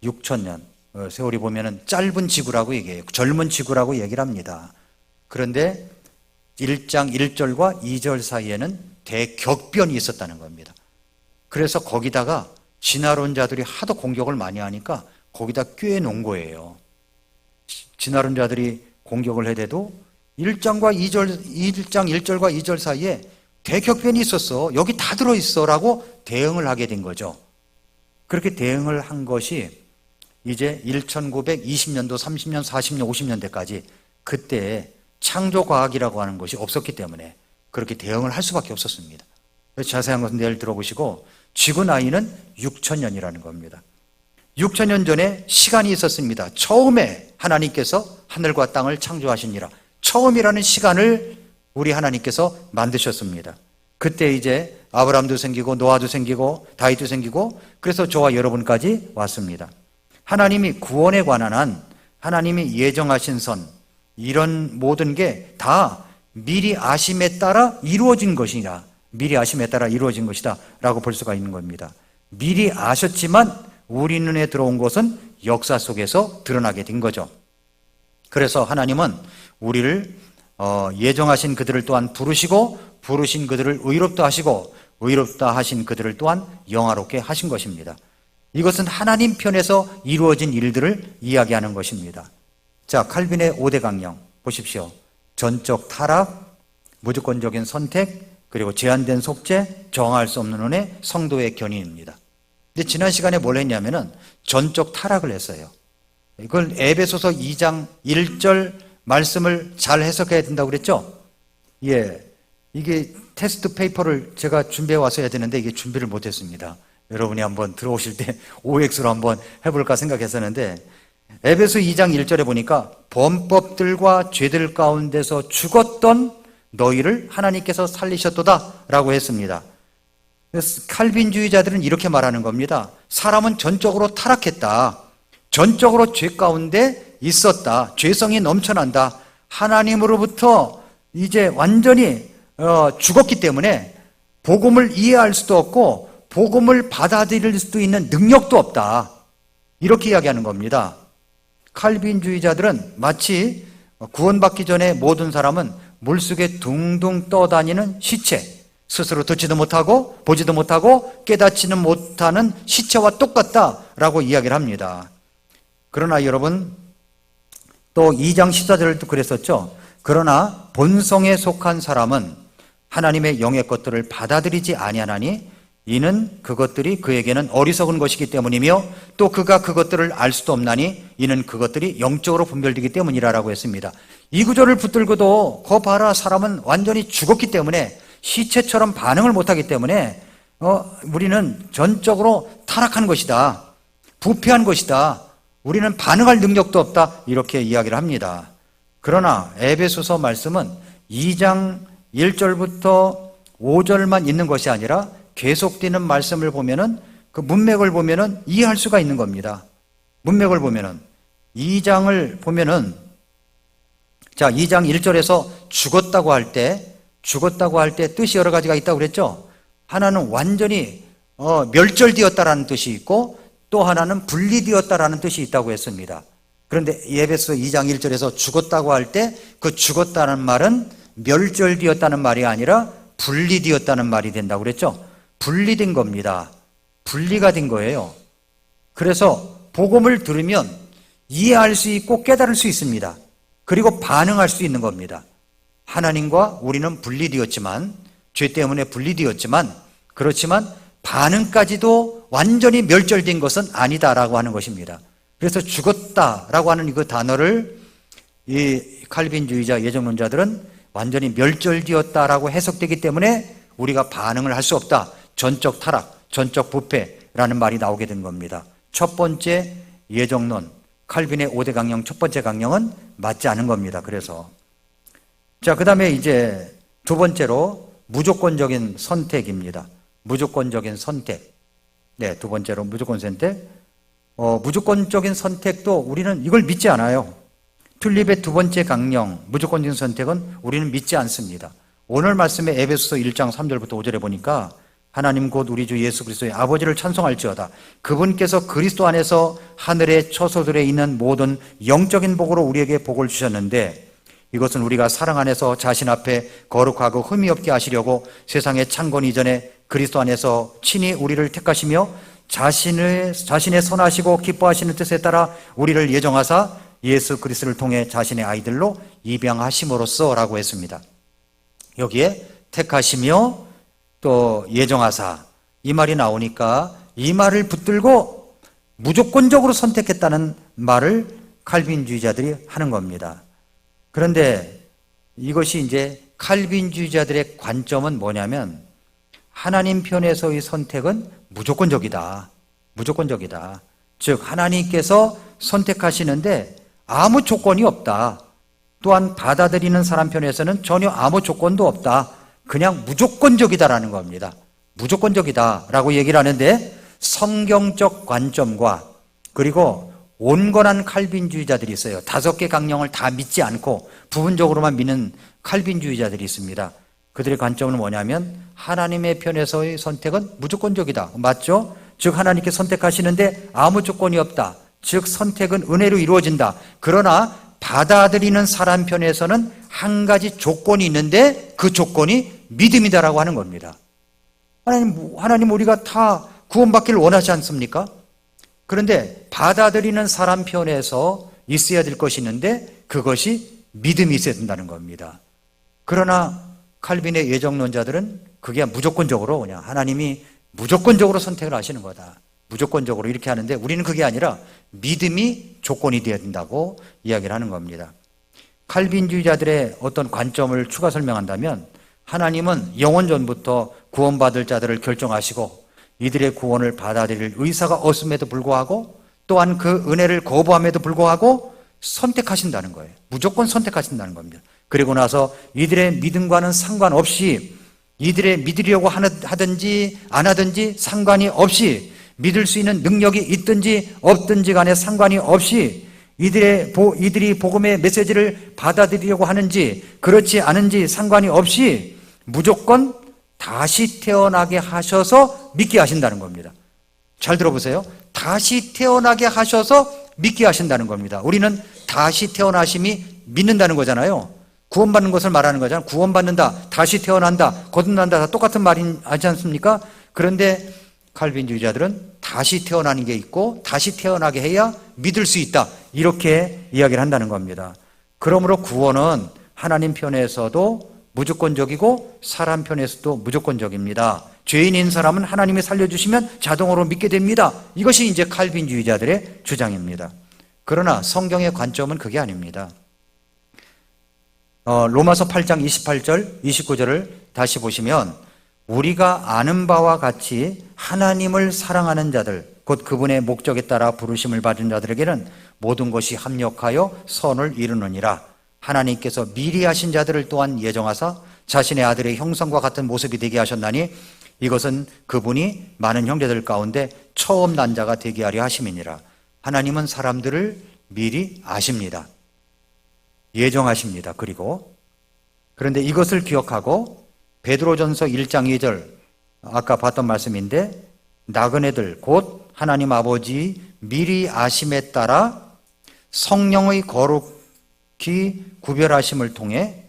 6,000년. 세월이 보면은 짧은 지구라고 얘기해요. 젊은 지구라고 얘기를 합니다. 그런데 1장 1절과 2절 사이에는 대격변이 있었다는 겁니다. 그래서 거기다가 진화론자들이 하도 공격을 많이 하니까 거기다 꿰 놓은 거예요. 진화론자들이 공격을 해대도 1장 1절과 2절 사이에 대격변이 있었어. 여기 다 들어있어. 라고 대응을 하게 된 거죠. 그렇게 대응을 한 것이 이제 1920년도, 30년, 40년, 50년대까지 그때 창조과학이라고 하는 것이 없었기 때문에 그렇게 대응을 할 수밖에 없었습니다. 자세한 것은 내일 들어보시고, 지구 나이는 6,000년이라는 겁니다. 6,000년 전에 시간이 있었습니다. 처음에 하나님께서 하늘과 땅을 창조하시니라. 처음이라는 시간을 우리 하나님께서 만드셨습니다. 그때 이제 아브라함도 생기고 노아도 생기고 다윗도 생기고, 그래서 저와 여러분까지 왔습니다. 하나님이 구원에 관한 한, 하나님이 예정하신 선, 이런 모든 게 다 미리 아심에 따라 이루어진 것이라, 미리 아심에 따라 이루어진 것이다 라고 볼 수가 있는 겁니다. 미리 아셨지만 우리 눈에 들어온 것은 역사 속에서 드러나게 된 거죠. 그래서 하나님은 우리를 예정하신 그들을 또한 부르시고, 부르신 그들을 의롭다 하시고, 의롭다 하신 그들을 또한 영화롭게 하신 것입니다. 이것은 하나님 편에서 이루어진 일들을 이야기하는 것입니다. 자, 칼빈의 5대 강령 보십시오. 전적 타락, 무조건적인 선택, 그리고 제한된 속죄, 정할 수 없는 은혜, 성도의 견인입니다. 근데 지난 시간에 뭘 했냐면은 전적 타락을 했어요. 이걸 에베소서 2장 1절 말씀을 잘 해석해야 된다고 그랬죠? 예. 이게 테스트 페이퍼를 제가 준비해 와서 해야 되는데 이게 준비를 못 했습니다. 여러분이 한번 들어오실 때 OX로 한번 해볼까 생각했었는데, 에베소 2장 1절에 보니까 범법들과 죄들 가운데서 죽었던 너희를 하나님께서 살리셨도다 라고 했습니다. 그래서 칼빈주의자들은 이렇게 말하는 겁니다. 사람은 전적으로 타락했다. 전적으로 죄 가운데 있었다. 죄성이 넘쳐난다. 하나님으로부터 이제 완전히 죽었기 때문에 복음을 이해할 수도 없고 복음을 받아들일 수도 있는 능력도 없다. 이렇게 이야기하는 겁니다. 칼빈주의자들은 마치 구원받기 전에 모든 사람은 물속에 둥둥 떠다니는 시체, 스스로 듣지도 못하고 보지도 못하고 깨닫지는 못하는 시체와 똑같다라고 이야기를 합니다. 그러나 여러분, 또 2장 14절도 그랬었죠. 그러나 본성에 속한 사람은 하나님의 영의 것들을 받아들이지 아니하나니 이는 그것들이 그에게는 어리석은 것이기 때문이며 또 그가 그것들을 알 수도 없나니 이는 그것들이 영적으로 분별되기 때문이라고 했습니다. 이 구절을 붙들고도 거 봐라, 사람은 완전히 죽었기 때문에 시체처럼 반응을 못하기 때문에 우리는 전적으로 타락한 것이다, 부패한 것이다, 우리는 반응할 능력도 없다, 이렇게 이야기를 합니다. 그러나 에베소서 말씀은 2장 1절부터 5절만 있는 것이 아니라 계속되는 말씀을 보면은 그 문맥을 보면은 이해할 수가 있는 겁니다. 문맥을 보면은 2장을 보면은, 자, 2장 1절에서 죽었다고 할 때 뜻이 여러 가지가 있다고 그랬죠. 하나는 완전히 멸절되었다라는 뜻이 있고 또 하나는 분리되었다라는 뜻이 있다고 했습니다. 그런데 에베소 2장 1절에서 죽었다고 할 때 그 죽었다는 말은 멸절되었다는 말이 아니라 분리되었다는 말이 된다고 그랬죠. 분리된 겁니다. 분리가 된 거예요. 그래서 복음을 들으면 이해할 수 있고 깨달을 수 있습니다. 그리고 반응할 수 있는 겁니다. 하나님과 우리는 분리되었지만, 죄 때문에 분리되었지만, 그렇지만 반응까지도 완전히 멸절된 것은 아니다라고 하는 것입니다. 그래서 죽었다라고 하는 그 단어를 이 칼빈주의자 예정론자들은 완전히 멸절되었다라고 해석되기 때문에 우리가 반응을 할 수 없다, 전적 타락, 전적 부패라는 말이 나오게 된 겁니다. 첫 번째 예정론, 칼빈의 5대 강령 첫 번째 강령은 맞지 않은 겁니다. 그래서 자, 그 다음에 이제 두 번째로 무조건적인 선택입니다. 무조건적인 선택. 네, 두 번째로 무조건 선택. 무조건적인 선택도 우리는 이걸 믿지 않아요. 튤립의 두 번째 강령, 무조건적인 선택은 우리는 믿지 않습니다. 오늘 말씀에 에베소서 1장 3절부터 5절에 보니까 하나님 곧 우리 주 예수 그리스도의 아버지를 찬송할지어다. 그분께서 그리스도 안에서 하늘의 처소들에 있는 모든 영적인 복으로 우리에게 복을 주셨는데 이것은 우리가 사랑 안에서 자신 앞에 거룩하고 흠이 없게 하시려고 세상의 창건 이전에 그리스도 안에서 친히 우리를 택하시며 자신의 선하시고 기뻐하시는 뜻에 따라 우리를 예정하사 예수 그리스도를 통해 자신의 아이들로 입양하심으로써라고 했습니다. 여기에 택하시며 또 예정하사 이 말이 나오니까 이 말을 붙들고 무조건적으로 선택했다는 말을 칼빈주의자들이 하는 겁니다. 그런데 이것이 이제 칼빈주의자들의 관점은 뭐냐면 하나님 편에서의 선택은 무조건적이다. 무조건적이다. 즉 하나님께서 선택하시는데 아무 조건이 없다. 또한 받아들이는 사람 편에서는 전혀 아무 조건도 없다. 그냥 무조건적이다라는 겁니다. 무조건적이다라고 얘기를 하는데 성경적 관점과 그리고 온건한 칼빈주의자들이 있어요. 5개 강령을 다 믿지 않고 부분적으로만 믿는 칼빈주의자들이 있습니다. 그들의 관점은 뭐냐면 하나님의 편에서의 선택은 무조건적이다. 맞죠? 즉 하나님께 선택하시는데 아무 조건이 없다. 즉 선택은 은혜로 이루어진다. 그러나 받아들이는 사람 편에서는 한 가지 조건이 있는데 그 조건이 믿음이다라고 하는 겁니다. 하나님 우리가 다 구원받기를 원하지 않습니까? 그런데 받아들이는 사람 편에서 있어야 될 것이 있는데 그것이 믿음이 있어야 된다는 겁니다. 그러나 칼빈의 예정론자들은 그게 무조건적으로 그냥 하나님이 무조건적으로 선택을 하시는 거다. 무조건적으로 이렇게 하는데 우리는 그게 아니라 믿음이 조건이 되어야 된다고 이야기를 하는 겁니다. 칼빈주의자들의 어떤 관점을 추가 설명한다면 하나님은 영원 전부터 구원받을 자들을 결정하시고 이들의 구원을 받아들일 의사가 없음에도 불구하고 또한 그 은혜를 거부함에도 불구하고 선택하신다는 거예요. 무조건 선택하신다는 겁니다. 그리고 나서 이들의 믿음과는 상관없이 이들의 믿으려고 하든지 안 하든지 상관이 없이 믿을 수 있는 능력이 있든지 없든지 간에 상관이 없이 이들이 복음의 메시지를 받아들이려고 하는지 그렇지 않은지 상관이 없이 무조건 다시 태어나게 하셔서 믿게 하신다는 겁니다. 잘 들어보세요. 다시 태어나게 하셔서 믿게 하신다는 겁니다. 우리는 다시 태어나심이 믿는다는 거잖아요. 구원받는 것을 말하는 거잖아요. 구원받는다, 다시 태어난다, 거듭난다, 다 똑같은 말이 하지 않습니까? 그런데 칼빈주의자들은 다시 태어나는 게 있고 다시 태어나게 해야 믿을 수 있다, 이렇게 이야기를 한다는 겁니다. 그러므로 구원은 하나님 편에서도 무조건적이고 사람 편에서도 무조건적입니다. 죄인인 사람은 하나님이 살려주시면 자동으로 믿게 됩니다. 이것이 이제 칼빈주의자들의 주장입니다. 그러나 성경의 관점은 그게 아닙니다. 로마서 8장 28절, 29절을 다시 보시면 우리가 아는 바와 같이 하나님을 사랑하는 자들, 곧 그분의 목적에 따라 부르심을 받은 자들에게는 모든 것이 합력하여 선을 이루느니라. 하나님께서 미리 하신 자들을 또한 예정하사 자신의 아들의 형상과 같은 모습이 되게 하셨나니 이것은 그분이 많은 형제들 가운데 처음 난 자가 되게 하려 하심이니라. 하나님은 사람들을 미리 아십니다. 예정하십니다. 그런데 이것을 기억하고 베드로전서 1장 2절, 아까 봤던 말씀인데 나그네들 곧 하나님 아버지 미리 아심에 따라 성령의 거룩히 구별하심을 통해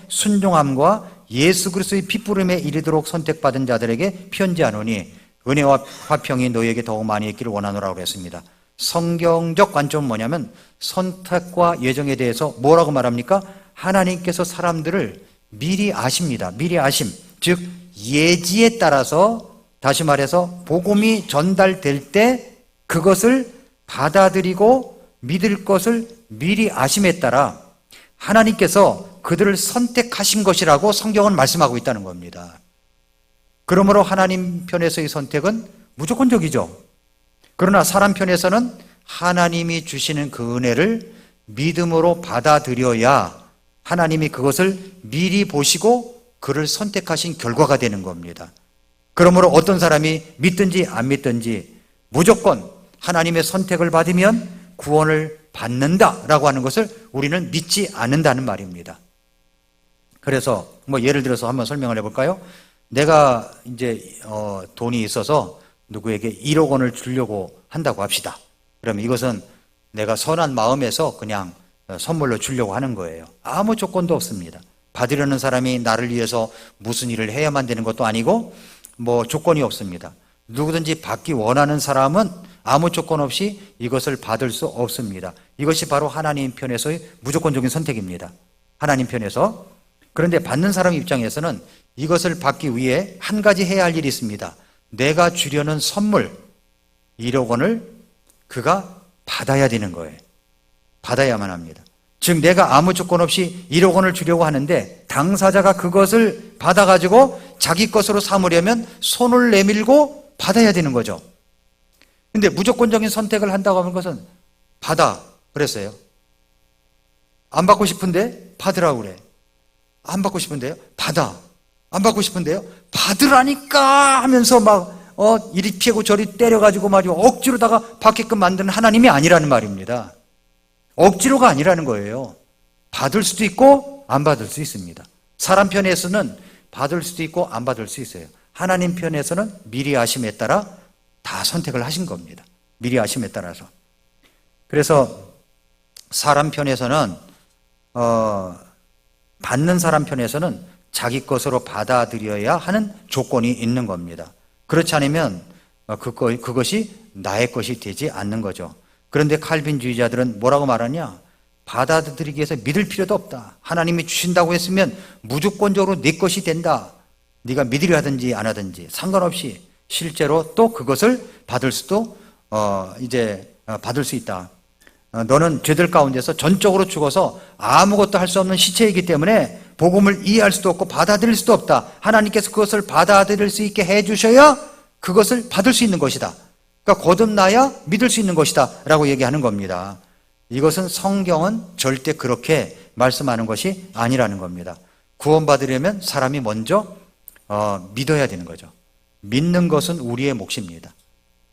순종함과 예수 그리스도의 핏부름에 이르도록 선택받은 자들에게 편지하노니 은혜와 화평이 너희에게 더욱 많이 있기를 원하노라고 그랬습니다. 성경적 관점은 뭐냐면 선택과 예정에 대해서 뭐라고 말합니까? 하나님께서 사람들을 미리 아십니다. 미리 아심, 즉 예지에 따라서, 다시 말해서 복음이 전달될 때 그것을 받아들이고 믿을 것을 미리 아심에 따라 하나님께서 그들을 선택하신 것이라고 성경은 말씀하고 있다는 겁니다. 그러므로 하나님 편에서의 선택은 무조건적이죠. 그러나 사람 편에서는 하나님이 주시는 그 은혜를 믿음으로 받아들여야 하나님이 그것을 미리 보시고 그를 선택하신 결과가 되는 겁니다. 그러므로 어떤 사람이 믿든지 안 믿든지 무조건 하나님의 선택을 받으면 구원을 받는다라고 하는 것을 우리는 믿지 않는다는 말입니다. 그래서 예를 들어서 한번 설명을 해볼까요? 내가 이제 돈이 있어서 누구에게 1억 원을 주려고 한다고 합시다. 그러면 이것은 내가 선한 마음에서 그냥 선물로 주려고 하는 거예요. 아무 조건도 없습니다. 받으려는 사람이 나를 위해서 무슨 일을 해야만 되는 것도 아니고 조건이 없습니다. 누구든지 받기 원하는 사람은 아무 조건 없이 이것을 받을 수 없습니다. 이것이 바로 하나님 편에서의 무조건적인 선택입니다. 하나님 편에서. 그런데 받는 사람 입장에서는 이것을 받기 위해 한 가지 해야 할 일이 있습니다. 내가 주려는 선물 1억 원을 그가 받아야 되는 거예요. 받아야만 합니다. 즉 내가 아무 조건 없이 1억 원을 주려고 하는데 당사자가 그것을 받아가지고 자기 것으로 삼으려면 손을 내밀고 받아야 되는 거죠. 근데 무조건적인 선택을 한다고 하는 것은 받아 그랬어요. 안 받고 싶은데 받으라고 그래. 안 받고 싶은데요? 받아. 안 받고 싶은데요? 받으라니까 하면서 이리 피하고 저리 때려가지고 말이요. 억지로다가 받게끔 만드는 하나님이 아니라는 말입니다. 억지로가 아니라는 거예요. 받을 수도 있고 안 받을 수 있습니다. 사람 편에서는 받을 수도 있고 안 받을 수 있어요. 하나님 편에서는 미리 아심에 따라 다 선택을 하신 겁니다. 미리 아심에 따라서. 그래서 사람 편에서는 받는 사람 편에서는 자기 것으로 받아들여야 하는 조건이 있는 겁니다. 그렇지 않으면 그것이 나의 것이 되지 않는 거죠. 그런데 칼빈주의자들은 뭐라고 말하냐? 받아들이기 위해서 믿을 필요도 없다. 하나님이 주신다고 했으면 무조건적으로 네 것이 된다. 네가 믿으려 하든지 안 하든지 상관없이 실제로 또 그것을 받을 수도 받을 수 있다. 너는 죄들 가운데서 전적으로 죽어서 아무것도 할 수 없는 시체이기 때문에 복음을 이해할 수도 없고 받아들일 수도 없다. 하나님께서 그것을 받아들일 수 있게 해주셔야 그것을 받을 수 있는 것이다. 그러니까 거듭나야 믿을 수 있는 것이다 라고 얘기하는 겁니다. 이것은 성경은 절대 그렇게 말씀하는 것이 아니라는 겁니다. 구원받으려면 사람이 먼저 믿어야 되는 거죠. 믿는 것은 우리의 몫입니다.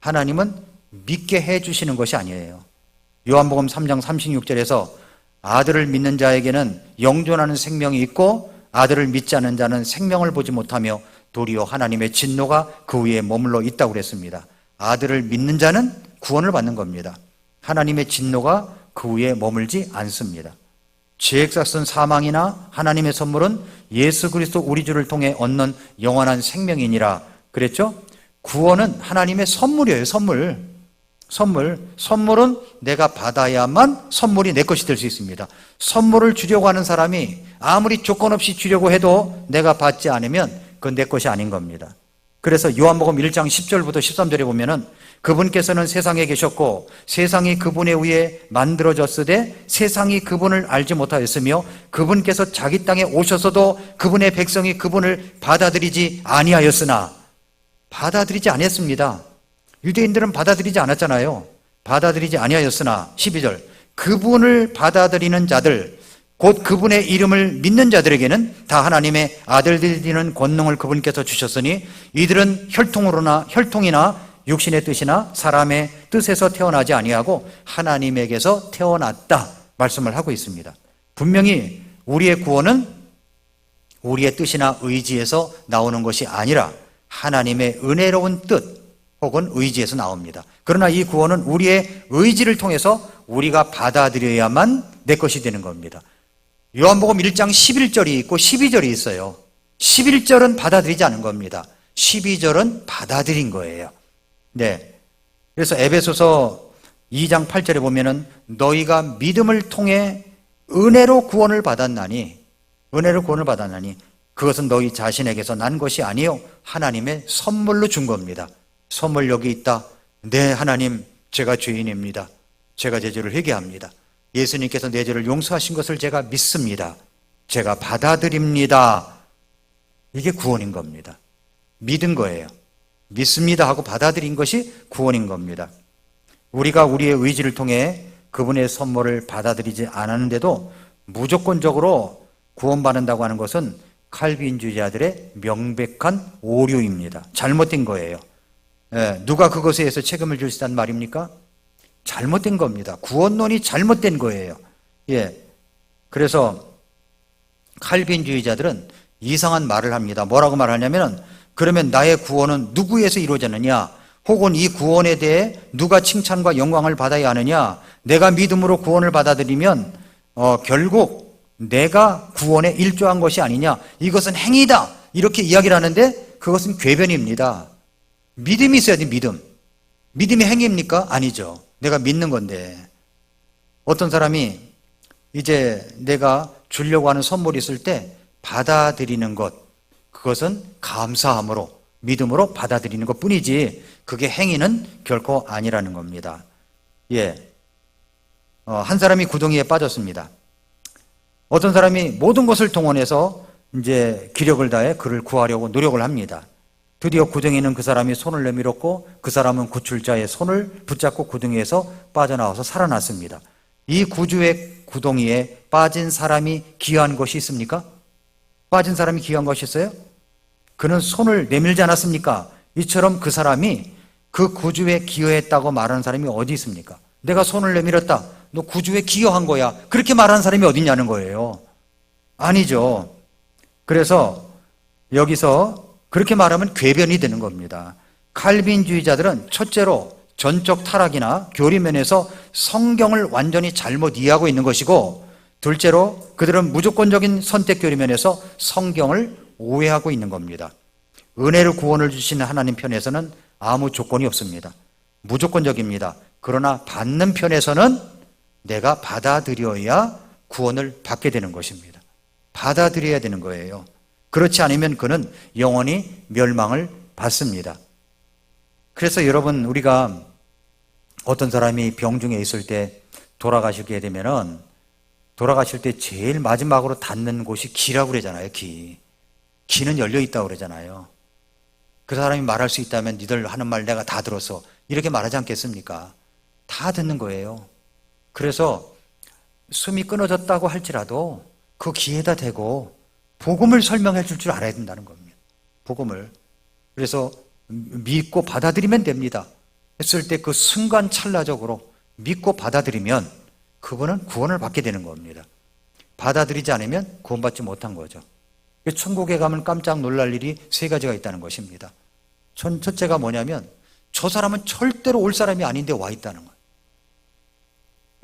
하나님은 믿게 해주시는 것이 아니에요. 요한복음 3장 36절에서 아들을 믿는 자에게는 영존하는 생명이 있고 아들을 믿지 않는 자는 생명을 보지 못하며 도리어 하나님의 진노가 그 위에 머물러 있다고 그랬습니다. 아들을 믿는 자는 구원을 받는 겁니다. 하나님의 진노가 그 위에 머물지 않습니다. 죄액사슨 사망이나 하나님의 선물은 예수 그리스도 우리 주를 통해 얻는 영원한 생명이니라 그랬죠? 구원은 하나님의 선물이에요. 선물은 내가 받아야만 선물이 내 것이 될 수 있습니다. 선물을 주려고 하는 사람이 아무리 조건 없이 주려고 해도 내가 받지 않으면 그건 내 것이 아닌 겁니다. 그래서 요한복음 1장 10절부터 13절에 보면은 그분께서는 세상에 계셨고 세상이 그분에 의해 만들어졌으되 세상이 그분을 알지 못하였으며 그분께서 자기 땅에 오셔서도 그분의 백성이 그분을 받아들이지 아니하였으나 받아들이지 않았습니다. 유대인들은 받아들이지 않았잖아요. 받아들이지 아니하였으나 12절 그분을 받아들이는 자들 곧 그분의 이름을 믿는 자들에게는 다 하나님의 아들들이 되는 권능을 그분께서 주셨으니 이들은 혈통이나 육신의 뜻이나 사람의 뜻에서 태어나지 아니하고 하나님에게서 태어났다 말씀을 하고 있습니다. 분명히 우리의 구원은 우리의 뜻이나 의지에서 나오는 것이 아니라 하나님의 은혜로운 뜻 혹은 의지에서 나옵니다. 그러나 이 구원은 우리의 의지를 통해서 우리가 받아들여야만 내 것이 되는 겁니다. 요한복음 1장 11절이 있고 12절이 있어요. 11절은 받아들이지 않은 겁니다. 12절은 받아들인 거예요. 네. 그래서 에베소서 2장 8절에 보면은 너희가 믿음을 통해 은혜로 구원을 받았나니 그것은 너희 자신에게서 난 것이 아니요 하나님의 선물로 준 겁니다. 선물 여기 있다. 네, 하나님, 제가 죄인입니다. 제가 제 죄를 회개합니다. 예수님께서 내 죄를 용서하신 것을 제가 믿습니다. 제가 받아들입니다. 이게 구원인 겁니다. 믿은 거예요. 믿습니다 하고 받아들인 것이 구원인 겁니다. 우리가 우리의 의지를 통해 그분의 선물을 받아들이지 않았는데도 무조건적으로 구원받는다고 하는 것은 칼빈주의자들의 명백한 오류입니다. 잘못된 거예요. 누가 그것에 대해서 책임을 질 수 있다는 말입니까? 잘못된 겁니다. 구원론이 잘못된 거예요. 그래서 칼빈주의자들은 이상한 말을 합니다. 뭐라고 말하냐면 그러면 나의 구원은 누구에서 이루어졌느냐? 혹은 이 구원에 대해 누가 칭찬과 영광을 받아야 하느냐? 내가 믿음으로 구원을 받아들이면 결국 내가 구원에 일조한 것이 아니냐? 이것은 행위다. 이렇게 이야기를 하는데 그것은 궤변입니다. 믿음이 있어야 돼, 믿음. 믿음이 행위입니까? 아니죠. 내가 믿는 건데. 어떤 사람이 이제 내가 주려고 하는 선물이 있을 때 받아들이는 것, 그것은 감사함으로, 믿음으로 받아들이는 것 뿐이지 그게 행위는 결코 아니라는 겁니다. 한 사람이 구덩이에 빠졌습니다. 어떤 사람이 모든 것을 동원해서 이제 기력을 다해 그를 구하려고 노력을 합니다. 드디어 구덩이는 그 사람이 손을 내밀었고 그 사람은 구출자의 손을 붙잡고 구덩이에서 빠져나와서 살아났습니다. 이 구주의 구덩이에 빠진 사람이 기여한 것이 있습니까? 빠진 사람이 기여한 것이 있어요? 그는 손을 내밀지 않았습니까? 이처럼 그 사람이 그 구주에 기여했다고 말하는 사람이 어디 있습니까? 내가 손을 내밀었다. 너 구주에 기여한 거야. 그렇게 말하는 사람이 어디 있냐는 거예요. 아니죠. 그래서 여기서 그렇게 말하면 궤변이 되는 겁니다. 칼빈주의자들은 첫째로 전적 타락이나 교리면에서 성경을 완전히 잘못 이해하고 있는 것이고 둘째로 그들은 무조건적인 선택 교리면에서 성경을 오해하고 있는 겁니다. 은혜로 구원을 주시는 하나님 편에서는 아무 조건이 없습니다. 무조건적입니다. 그러나 받는 편에서는 내가 받아들여야 구원을 받게 되는 것입니다. 받아들여야 되는 거예요. 그렇지 않으면 그는 영원히 멸망을 받습니다. 그래서 여러분, 우리가 어떤 사람이 병중에 있을 때 돌아가시게 되면은 돌아가실 때 제일 마지막으로 닿는 곳이 기라고 그러잖아요. 기는 열려 있다고 그러잖아요. 그 사람이 말할 수 있다면 니들 하는 말 내가 다 들었어. 이렇게 말하지 않겠습니까? 다 듣는 거예요. 그래서 숨이 끊어졌다고 할지라도 그 귀에다 대고 복음을 설명해 줄 줄 알아야 된다는 겁니다. 복음을. 그래서 믿고 받아들이면 됩니다. 했을 때 그 순간 찰나적으로 믿고 받아들이면 그분은 구원을 받게 되는 겁니다. 받아들이지 않으면 구원받지 못한 거죠. 천국에 가면 깜짝 놀랄 일이 세 가지가 있다는 것입니다. 첫째가 뭐냐면 저 사람은 절대로 올 사람이 아닌데 와 있다는 거예요.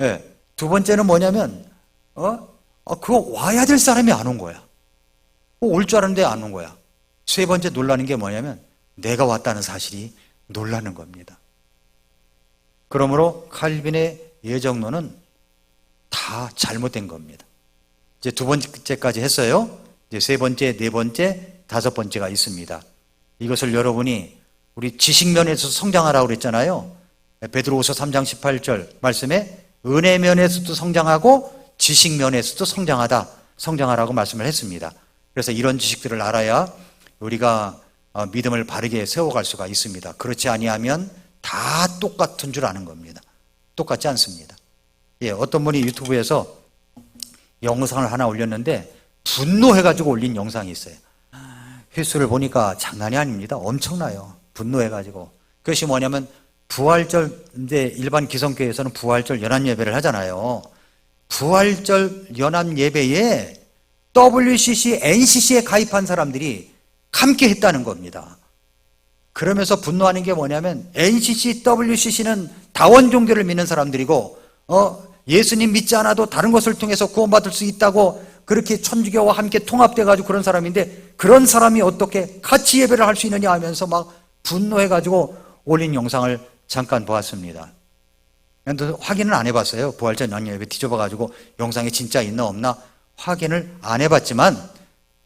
예. 두 번째는 뭐냐면, 그거 와야 될 사람이 안 온 거야. 올 줄 알았는데 안 온 거야. 세 번째 놀라는 게 뭐냐면, 내가 왔다는 사실이 놀라는 겁니다. 그러므로 칼빈의 예정론은 다 잘못된 겁니다. 이제 두 번째까지 했어요. 이제 세 번째, 네 번째, 다섯 번째가 있습니다. 이것을 여러분이 우리 지식면에서 성장하라고 그랬잖아요. 베드로후서 3장 18절 말씀에 은혜면에서도 성장하고 지식면에서도 성장하라고 말씀을 했습니다. 그래서 이런 지식들을 알아야 우리가 믿음을 바르게 세워갈 수가 있습니다. 그렇지 아니하면 다 똑같은 줄 아는 겁니다. 똑같지 않습니다. 예, 어떤 분이 유튜브에서 영상을 하나 올렸는데 분노해가지고 올린 영상이 있어요. 횟수를 보니까 장난이 아닙니다. 엄청나요. 분노해가지고. 그것이 뭐냐면 부활절, 이제 일반 기성교회에서는 부활절 연합예배를 하잖아요. 부활절 연합예배에 WCC, NCC에 가입한 사람들이 함께 했다는 겁니다. 그러면서 분노하는 게 뭐냐면 NCC, WCC는 다원 종교를 믿는 사람들이고 예수님 믿지 않아도 다른 것을 통해서 구원받을 수 있다고 그렇게 천주교와 함께 통합돼가지고 그런 사람인데 그런 사람이 어떻게 같이 예배를 할 수 있느냐 하면서 막 분노해가지고 올린 영상을 잠깐 보았습니다. 그런데 확인은 안 해봤어요. 부활절 연합예배 뒤져봐가지고 영상이 진짜 있나 없나 확인을 안 해봤지만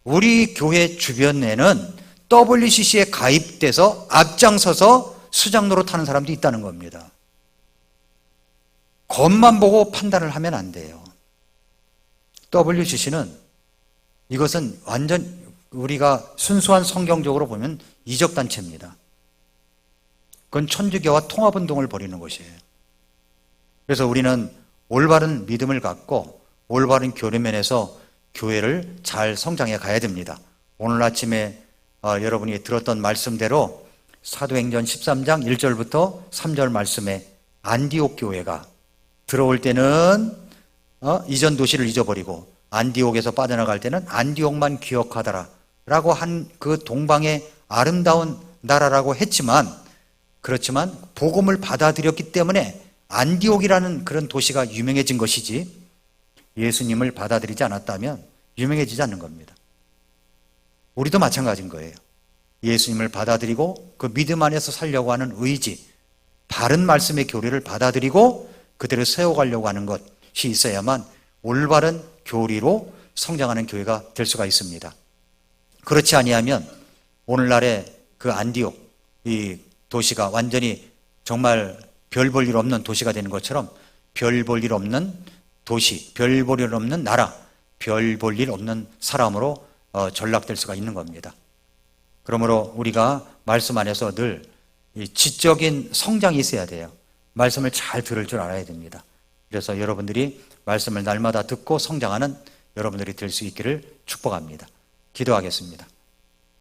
우리 교회 주변에는 WCC에 가입돼서 앞장서서 수장 노릇하는 사람도 있다는 겁니다. 겉만 보고 판단을 하면 안 돼요. WCC는 이것은 완전 우리가 순수한 성경적으로 보면 이적단체입니다. 그건 천주교와 통합운동을 벌이는 것이에요. 그래서 우리는 올바른 믿음을 갖고 올바른 교류면에서 교회를 잘 성장해 가야 됩니다. 오늘 아침에 여러분이 들었던 말씀대로 사도행전 13장 1절부터 3절 말씀에 안디옥 교회가 들어올 때는 이전 도시를 잊어버리고 안디옥에서 빠져나갈 때는 안디옥만 기억하더라 라고 한 그 동방의 아름다운 나라라고 했지만 그렇지만 복음을 받아들였기 때문에 안디옥이라는 그런 도시가 유명해진 것이지 예수님을 받아들이지 않았다면 유명해지지 않는 겁니다. 우리도 마찬가지인 거예요. 예수님을 받아들이고 그 믿음 안에서 살려고 하는 의지, 바른 말씀의 교리를 받아들이고 그대로 세워가려고 하는 것이 있어야만 올바른 교리로 성장하는 교회가 될 수가 있습니다. 그렇지 아니하면 오늘날의 그 안디옥 이 도시가 완전히 정말 별 볼 일 없는 도시가 되는 것처럼 별 볼 일 없는 도시, 별 볼 일 없는 나라, 별 볼 일 없는 사람으로 전락될 수가 있는 겁니다. 그러므로 우리가 말씀 안에서 늘 지적인 성장이 있어야 돼요. 말씀을 잘 들을 줄 알아야 됩니다. 그래서 여러분들이 말씀을 날마다 듣고 성장하는 여러분들이 될 수 있기를 축복합니다. 기도하겠습니다.